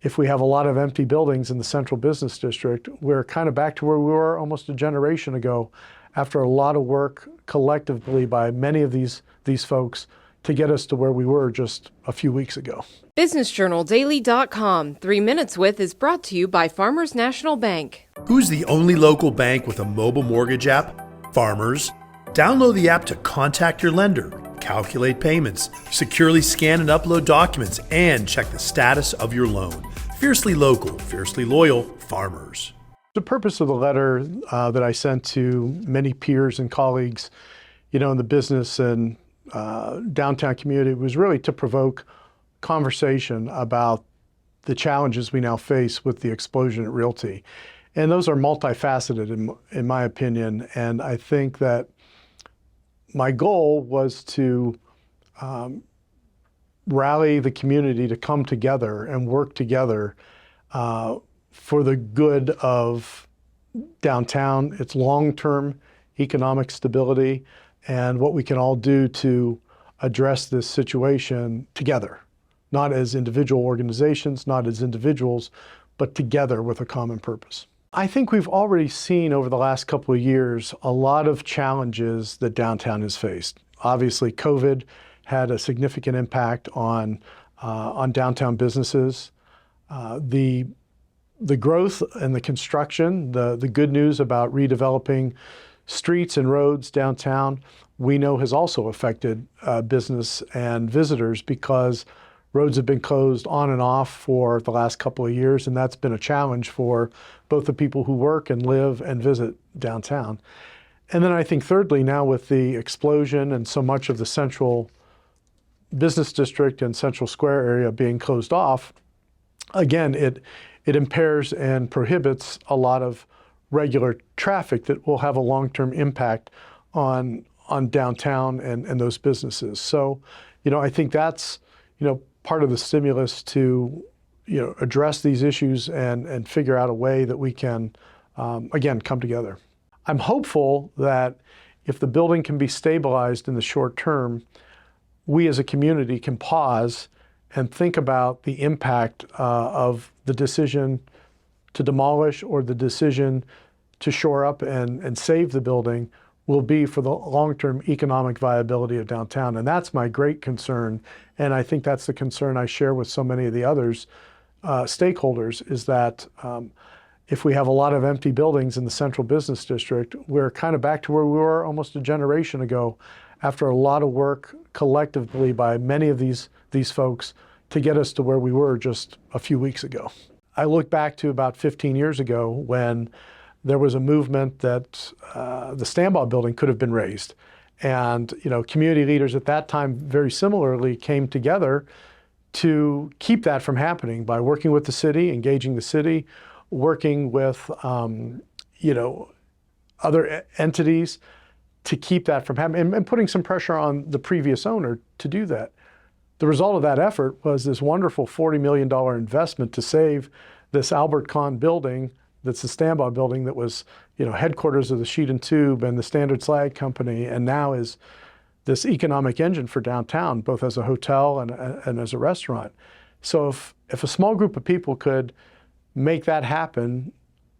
if we have a lot of empty buildings in the central business district, we're kind of back to where we were almost a generation ago after a lot of work collectively by many of these folks to get us to where we were just a few weeks ago. BusinessJournalDaily.com 3 Minutes With is brought to you by Farmers National Bank. Who's the only local bank with a mobile mortgage app? Farmers. Download the app to contact your lender, calculate payments, securely scan and upload documents, and check the status of your loan. Fiercely local, fiercely loyal, Farmers. The purpose of the letter that I sent to many peers and colleagues, in the business and downtown community was really to provoke conversation about the challenges we now face with the explosion at Realty. And those are multifaceted in my opinion. And I think that my goal was to rally the community to come together and work together for the good of downtown, its long-term economic stability, and what we can all do to address this situation together, not as individual organizations, not as individuals, but together with a common purpose. I think we've already seen over the last couple of years a lot of challenges that downtown has faced. Obviously, COVID had a significant impact on downtown businesses. The growth and the construction, the good news about redeveloping streets and roads downtown, we know has also affected business and visitors because roads have been closed on and off for the last couple of years, and that's been a challenge for both the people who work and live and visit downtown. And then I think thirdly, now with the explosion and so much of the central business district and Central Square area being closed off, again, it impairs and prohibits a lot of regular traffic that will have a long-term impact on downtown and those businesses. So, I think that's, part of the stimulus to, address these issues and figure out a way that we can, again, come together. I'm hopeful that if the building can be stabilized in the short term, we as a community can pause and think about the impact of the decision to demolish or the decision to shore up and save the building will be for the long-term economic viability of downtown. And that's my great concern. And I think that's the concern I share with so many of the others, stakeholders, is that if we have a lot of empty buildings in the central business district, we're kind of back to where we were almost a generation ago after a lot of work collectively by many of these folks to get us to where we were just a few weeks ago. I look back to about 15 years ago when there was a movement that the Stambaugh building could have been raised. And community leaders at that time very similarly came together to keep that from happening by working with the city, engaging the city, working with other entities to keep that from happening and putting some pressure on the previous owner to do that. The result of that effort was this wonderful $40 million investment to save this Albert Kahn building, that's the Stambaugh building that was, headquarters of the Sheet and Tube and the Standard Slag Company, and now is this economic engine for downtown, both as a hotel and as a restaurant. So if a small group of people could make that happen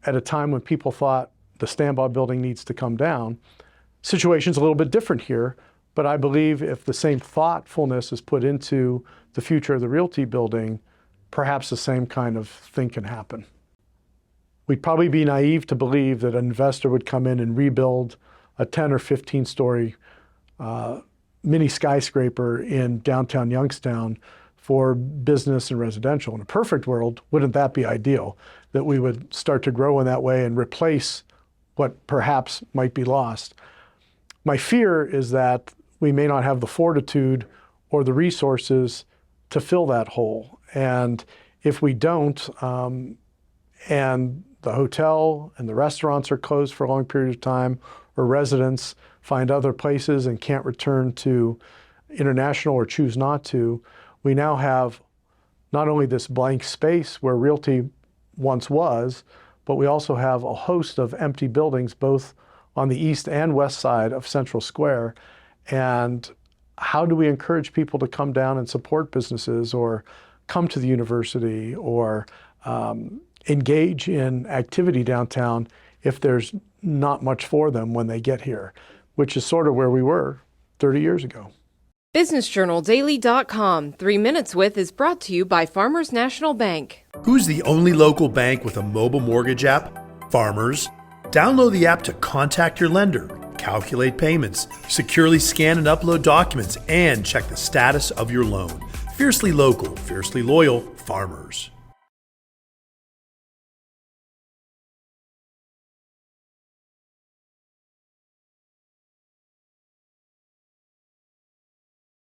at a time when people thought the Stambaugh building needs to come down, situation's a little bit different here. But I believe if the same thoughtfulness is put into the future of the Realty building, perhaps the same kind of thing can happen. We'd probably be naive to believe that an investor would come in and rebuild a 10 or 15 story mini skyscraper in downtown Youngstown for business and residential. In a perfect world, wouldn't that be ideal? That we would start to grow in that way and replace what perhaps might be lost. My fear is that we may not have the fortitude or the resources to fill that hole. And if we don't, and the hotel and the restaurants are closed for a long period of time, or residents find other places and can't return to international or choose not to, we now have not only this blank space where Realty once was, but we also have a host of empty buildings, both on the east and west side of Central Square. And how do we encourage people to come down and support businesses or come to the university or engage in activity downtown if there's not much for them when they get here, which is sort of where we were 30 years ago. BusinessJournalDaily.com 3 Minutes With is brought to you by Farmers National Bank. Who's the only local bank with a mobile mortgage app? Farmers. Download the app to contact your lender, calculate payments, securely scan and upload documents, and check the status of your loan. Fiercely local, fiercely loyal, Farmers.